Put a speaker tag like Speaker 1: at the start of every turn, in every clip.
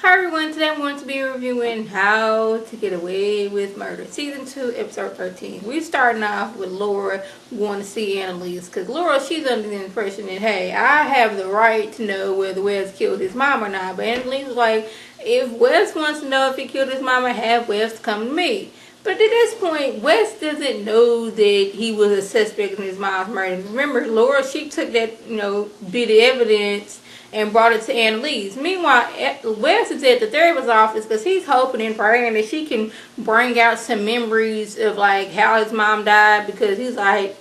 Speaker 1: Hi everyone, today I'm going to be reviewing How to Get Away with Murder, Season 2, Episode 13. We're starting off with Laura going to see Annalise, because Laura, she's under the impression that, hey, I have the right to know whether Wes killed his mom or not. But Annalise is like, if Wes wants to know if he killed his mama, have Wes come to me. But at this point, Wes doesn't know that he was a suspect in his mom's murder. Remember, Laura, she took that, bit of evidence and brought it to Annalise. Meanwhile, Wes is at the therapist's office because he's hoping and praying that she can bring out some memories of like how his mom died, because he's like,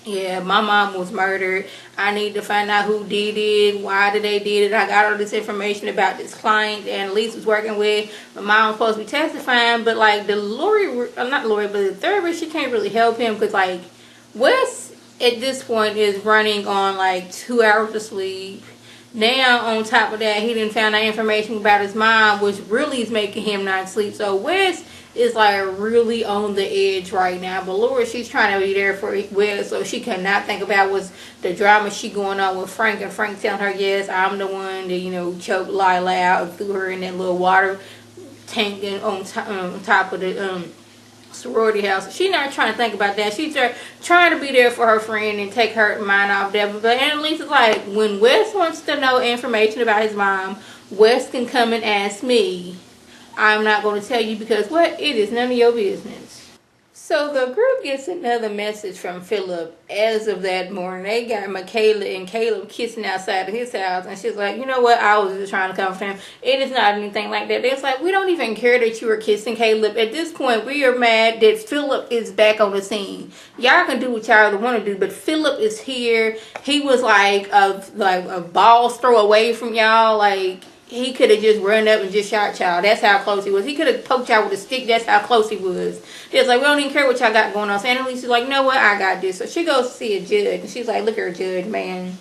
Speaker 1: yeah, my mom was murdered. I need to find out who did it, why did they did it. I got all this information about this client that Annalise was working with. My mom was supposed to be testifying, but like the therapist, she can't really help him because like Wes at this point is running on like 2 hours of sleep. Now, on top of that, he didn't find out information about his mom, which really is making him not sleep. So, Wes is like really on the edge right now. But Laura, she's trying to be there for Wes, so she cannot think about what's the drama she going on with Frank. And Frank telling her, yes, I'm the one that, choked Lila out and threw her in that little water tank on top of the sorority house. She's not trying to think about that. She's trying to be there for her friend and take her mind off that. But Annalise is like, when Wes wants to know information about his mom, Wes can come and ask me. I'm not going to tell you because what? It is none of your business. So the group gets another message from Philip as of that morning. They got Michaela and Caleb kissing outside of his house. And she's like, you know what? I was just trying to comfort him. It is not anything like that. It's like, we don't even care that you were kissing Caleb. At this point, we are mad that Philip is back on the scene. Y'all can do what y'all want to do, but Philip is here. He was like a ball's throw away from y'all. Like, he could have just run up and just shot y'all. That's how close he was. He could have poked y'all with a stick. That's how close he was. It's like, we don't even care what y'all got going on. So Annalise is like, you know what? I got this. So she goes to see a judge. And she's like, look here, judge, man.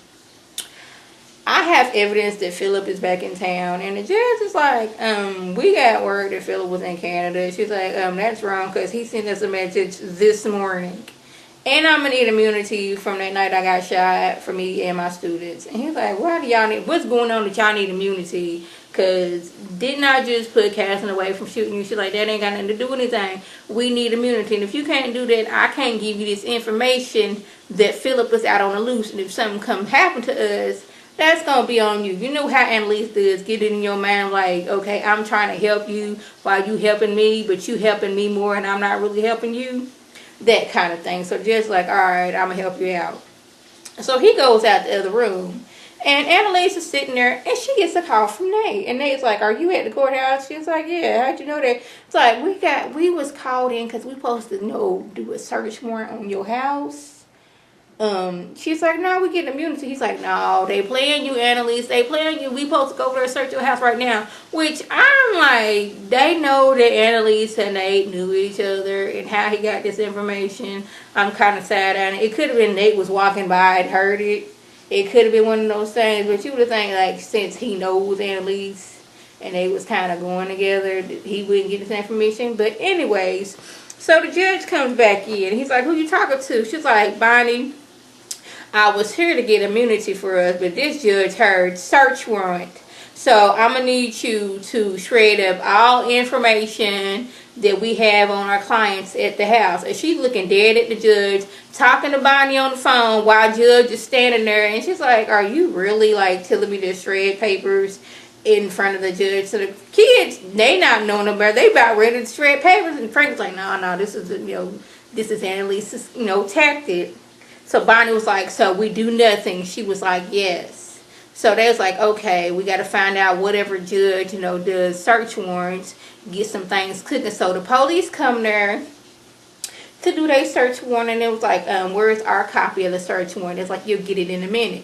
Speaker 1: I have evidence that Philip is back in town. And the judge is like, we got word that Philip was in Canada. She's like, that's wrong because he sent us a message this morning. And I'm going to need immunity from that night I got shot for me and my students. And he's like, why do y'all need, what's going on that y'all need immunity? Because didn't I just put Casting away from shooting you? She's like, that ain't got nothing to do with anything. We need immunity. And if you can't do that, I can't give you this information that Philip is out on the loose. And if something happen to us, that's going to be on you. You know how Annalise does. Get it in your mind like, okay, I'm trying to help you while you helping me, but you helping me more and I'm not really helping you. That kind of thing. So just like, all right, I'm going to help you out. So he goes out the other room. And Annalise is sitting there. And she gets a call from Nate. And Nate's like, are you at the courthouse? She's like, yeah. How'd you know that? It's like, we was called in because we supposed to do a search warrant on your house. She's like, no, we get immunity. He's like, no, they playing you, Annalise. They playing you. We supposed to go over there and search your house right now. Which I'm like, they know that Annalise and Nate knew each other and how he got this information. I'm kind of sad on it. It could have been Nate was walking by and heard it. It could have been one of those things. But you would have think, like, since he knows Annalise and they was kind of going together, he wouldn't get this information. But anyways, so the judge comes back in. He's like, who you talking to? She's like, Bonnie, I was here to get immunity for us, but this judge heard search warrant. So I'm going to need you to shred up all information that we have on our clients at the house. And she's looking dead at the judge, talking to Bonnie on the phone while judge is standing there. And she's like, are you really like telling me to shred papers in front of the judge? So the kids, they not knowing about, they about ready to shred papers. And Frank's like, no, this is, this is Annalise's, tactic. So Bonnie was like, so we do nothing. She was like, yes. So they was like, okay, we got to find out whatever judge, does search warrants, get some things cooking. So the police come there to do their search warrant. And it was like, where's our copy of the search warrant? It's like, you'll get it in a minute.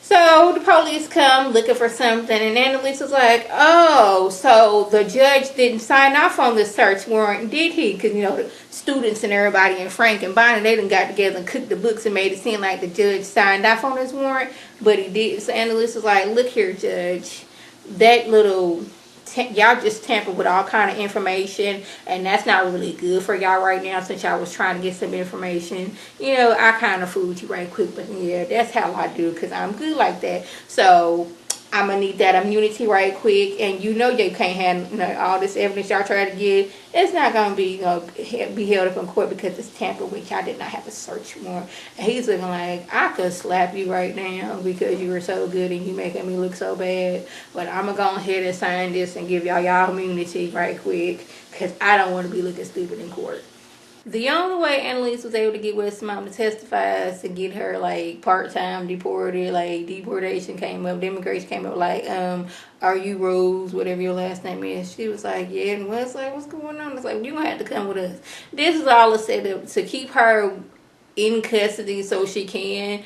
Speaker 1: So the police come looking for something. And Annalise was like, oh, so the judge didn't sign off on the search warrant, did he? Because, the students and everybody and Frank and Bonnie, they done got together and cooked the books and made it seem like the judge signed off on his warrant. But he did. So Annalise was like, look here, judge. That little, y'all just tampered with all kind of information. And that's not really good for y'all right now since y'all was trying to get some information. I kind of fooled you right quick. But yeah, that's how I do because I'm good like that. So I'm gonna need that immunity right quick, and you can't have all this evidence y'all try to get. It's not gonna be be held up in court because it's tampered with. Y'all did not have a search warrant. And he's looking like, I could slap you right now because you were so good and you making me look so bad. But I'm gonna go ahead and sign this and give y'all immunity right quick because I don't want to be looking stupid in court. The only way Annalise was able to get West's mom to testify is to get her like part-time deported. Like deportation came up, immigration came up like, are you Rose, whatever your last name is? She was like, yeah. And Wes like, what's going on? It's like, you gonna have to come with us. This is all a setup to keep her in custody so she can,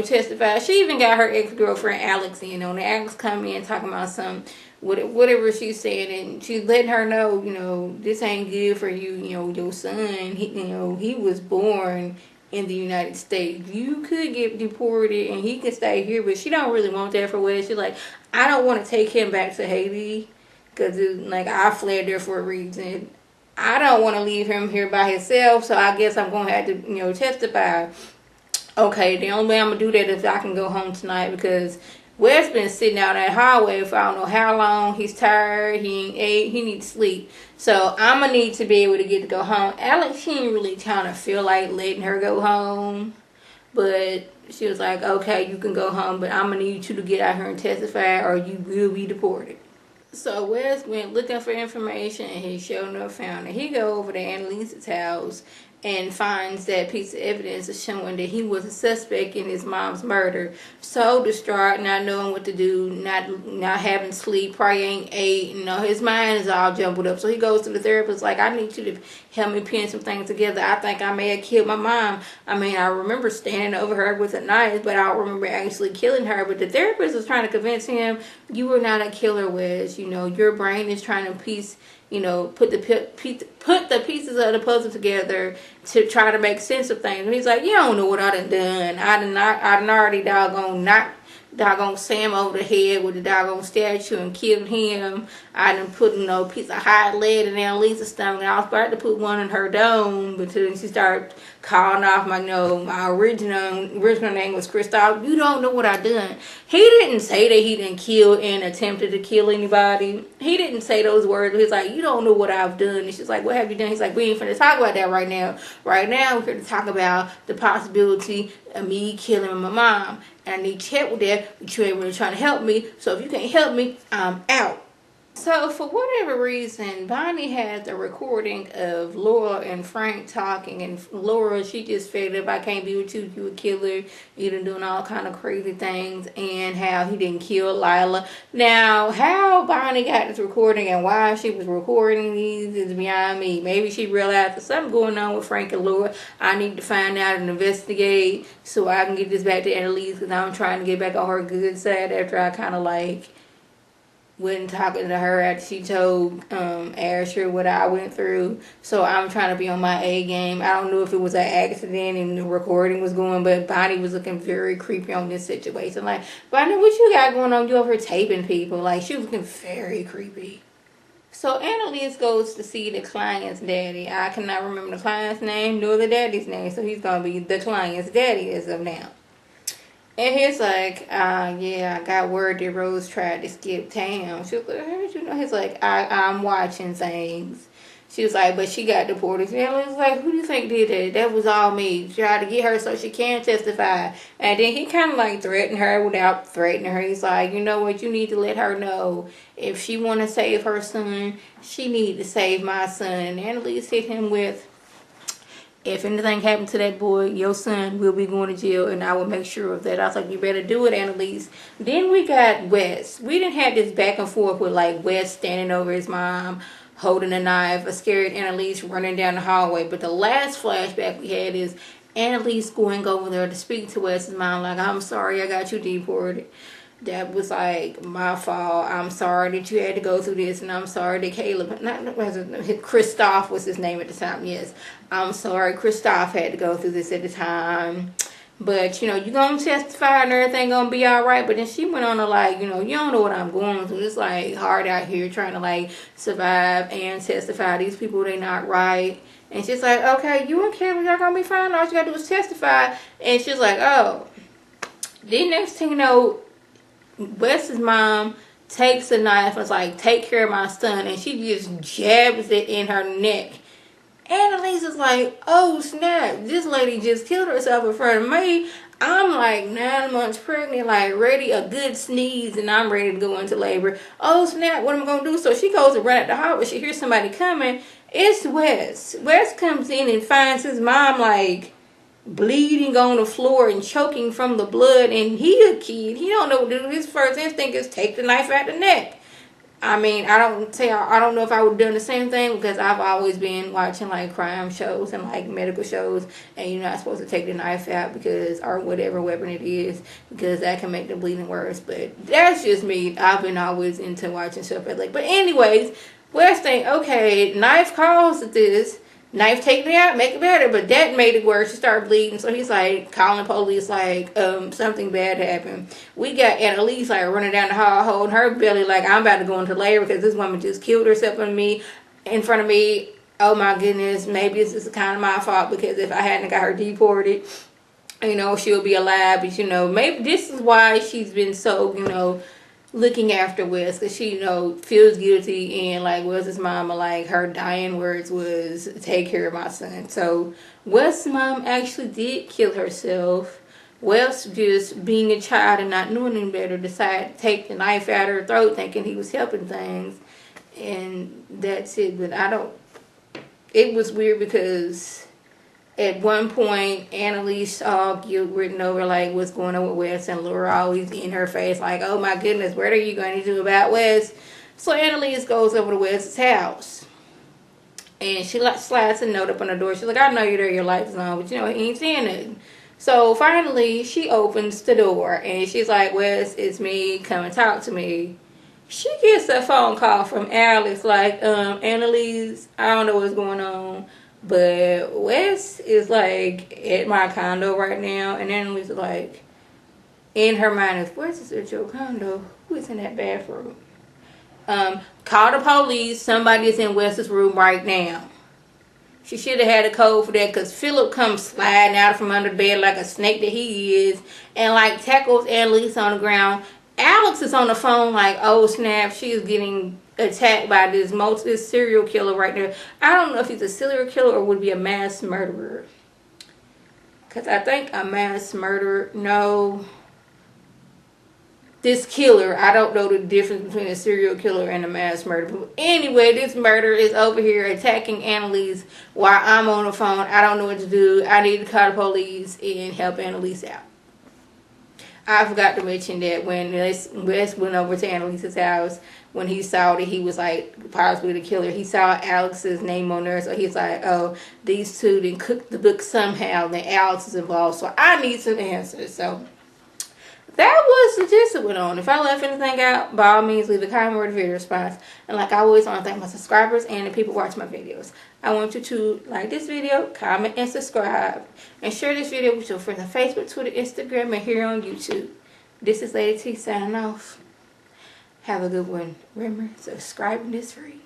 Speaker 1: testify. She even got her ex-girlfriend Alex in on it. Alex come in talking about some whatever she's saying, and she's letting her know, this ain't good for you, your son, he was born in the United States. You could get deported and he could stay here, but she don't really want that for Wes. She's like, I don't want to take him back to Haiti because like I fled there for a reason. I don't want to leave him here by himself, so I guess I'm going to have to, testify. Okay, the only way I'm going to do that is I can go home tonight because Wes been sitting out in that hallway for I don't know how long. He's tired. He ain't ate. He needs sleep. So I'm going to need to be able to get to go home. Alex, she didn't really kind of feel like letting her go home. But she was like, okay, you can go home, but I'm going to need you to get out here and testify or you will be deported. So Wes went looking for information and he sure enough found it. He go over to Annalise's house and finds that piece of evidence showing that he was a suspect in his mom's murder. So distraught, not knowing what to do, not having sleep, probably ain't ate. His mind is all jumbled up. So he goes to the therapist like, I need you to help me pin some things together. I think I may have killed my mom. I mean, I remember standing over her with a knife, but I don't remember actually killing her. But the therapist was trying to convince him, you were not a killer, Wes. Your brain is trying to put the pieces of the puzzle together to try to make sense of things. And he's like, you don't know what I done. I done already doggone Sam over the head with the doggone statue and killed him. I done put a piece of hot lead in Annalise's stomach. And I was about to put one in her dome, but then she started calling off my original name was Christoph. You don't know what I done. He didn't say that he didn't kill and attempted to kill anybody. He didn't say those words. He's like, you don't know what I've done. And she's like, what have you done? He's like, we ain't finna talk about that right now. Right now, we're going to talk about the possibility of me killing my mom. And I need help with that, but you ain't really trying to help me. So if you can't help me, I'm out. So for whatever reason, Bonnie had the recording of Laura and Frank talking, and Laura, she just fed up, I can't be with you, you a killer, you done doing all kind of crazy things, and how he didn't kill Lila. Now, how Bonnie got this recording and why she was recording these is beyond me. Maybe she realized there's something going on with Frank and Laura. I need to find out and investigate so I can get this back to Annalise, because I'm trying to get back on her good side after I kind of wasn't talking to her after she told Asher what I went through. So I'm trying to be on my A game. I don't know if it was an accident and the recording was going, but Bonnie was looking very creepy on this situation. Like, Bonnie, what you got going on? You over here taping people. Like, she was looking very creepy. So Annalise goes to see the client's daddy. I cannot remember the client's name nor the daddy's name, so he's going to be the client's daddy as of now. And he's like, yeah, I got word that Rose tried to skip town. She was like, how did you know? He's like, I'm watching things. She was like, but she got deported. And he was like, who do you think did that? That was all me. Tried to get her so she can testify. And then he kind of threatened her without threatening her. He's like, you know what? You need to let her know if she want to save her son, she need to save my son. And Annalise hit him with, if anything happened to that boy, your son will be going to jail, and I will make sure of that. I was like, you better do it, Annalise. Then we got Wes. We didn't have this back and forth with Wes standing over his mom, holding a knife, a scared Annalise running down the hallway. But the last flashback we had is Annalise going over there to speak to Wes's mom, like, I'm sorry I got you deported. That was my fault. I'm sorry that you had to go through this, and I'm sorry that Christoph was his name at the time. Yes, I'm sorry Christoph had to go through this at the time. But, you're going to testify and everything going to be all right. But then she went on to you don't know what I'm going through. It's hard out here trying to survive and testify. These people, they not right. And she's like, okay, you and Kevin, y'all going to be fine. All you got to do is testify. And she's like, oh. Then next thing you know, Wes's mom takes a knife and is like, take care of my son, and she just jabs it in her neck. Annalise is like, oh snap, this lady just killed herself in front of me. I'm like 9 months pregnant, like ready, a good sneeze, and I'm ready to go into labor. Oh snap, what am I going to do? So she goes to run at the house, but she hears somebody coming. It's Wes. Wes comes in and finds his mom like bleeding on the floor and choking from the blood, and he a kid. He don't know what to do. His first instinct is take the knife out the neck. I mean, I don't know if I would have done the same thing, because I've always been watching like crime shows and like medical shows, and you're not supposed to take the knife out because, or whatever weapon it is, because that can make the bleeding worse. But that's just me. I've been always into watching stuff like. But anyways, West think, okay, knife caused this. Knife taking it out, make it better, but that made it worse. She started bleeding, so he's like calling police, like something bad happened. We got Annalise like running down the hall, holding her belly, like I'm about to go into labor because this woman just killed herself in front of me. Oh my goodness, maybe this is kind of my fault, because if I hadn't got her deported, you know, she'll be alive. But you know, maybe this is why she's been so, you know, looking after Wes, because she, you know, feels guilty, and like Wes's mama, like her dying words was take care of my son. So Wes's mom actually did kill herself. Wes, just being a child and not knowing any better, decided to take the knife out of her throat, thinking he was helping things, and that's it. But it was weird, because at one point, Annalise saw guilt written over, like, what's going on with Wes, and Laura always in her face, like, oh my goodness, what are you going to do about Wes? So Annalise goes over to Wes's house, and she slides a note up on the door. She's like, I know you're there, your lights is on, but you know, he ain't saying nothing. So finally, she opens the door, and she's like, Wes, it's me, come and talk to me. She gets a phone call from Alex, like, Annalise, I don't know what's going on, but Wes is like at my condo right now, and Annalise is like, in her mind is, Wes is at your condo? Who is in that bathroom? Call the police. Somebody is in Wes's room right now. She should have had a code for that, because Philip comes sliding out from under the bed like a snake that he is, and like tackles Annalise on the ground. Alex is on the phone like, oh snap, she is getting attacked by this serial killer right there. I don't know if he's a serial killer or would be a mass murderer. Because I think a mass murderer, no. This killer, I don't know the difference between a serial killer and a mass murderer. But anyway, this murderer is over here attacking Annalise while I'm on the phone. I don't know what to do. I need to call the police and help Annalise out. I forgot to mention that when Wes went over to Annalise's house, when he saw that he was like possibly the killer, he saw Alex's name on there, so he's like, oh, these two didn't cook the book somehow, then Alex is involved, so I need some answers. So that was the gist of it on. If I left anything out, by all means, leave a comment or a video response. And like I always want to thank my subscribers and the people watching my videos. I want you to like this video, comment, and subscribe. And share this video with your friends on Facebook, Twitter, Instagram, and here on YouTube. This is Lady T signing off. Have a good one. Remember, subscribing is free.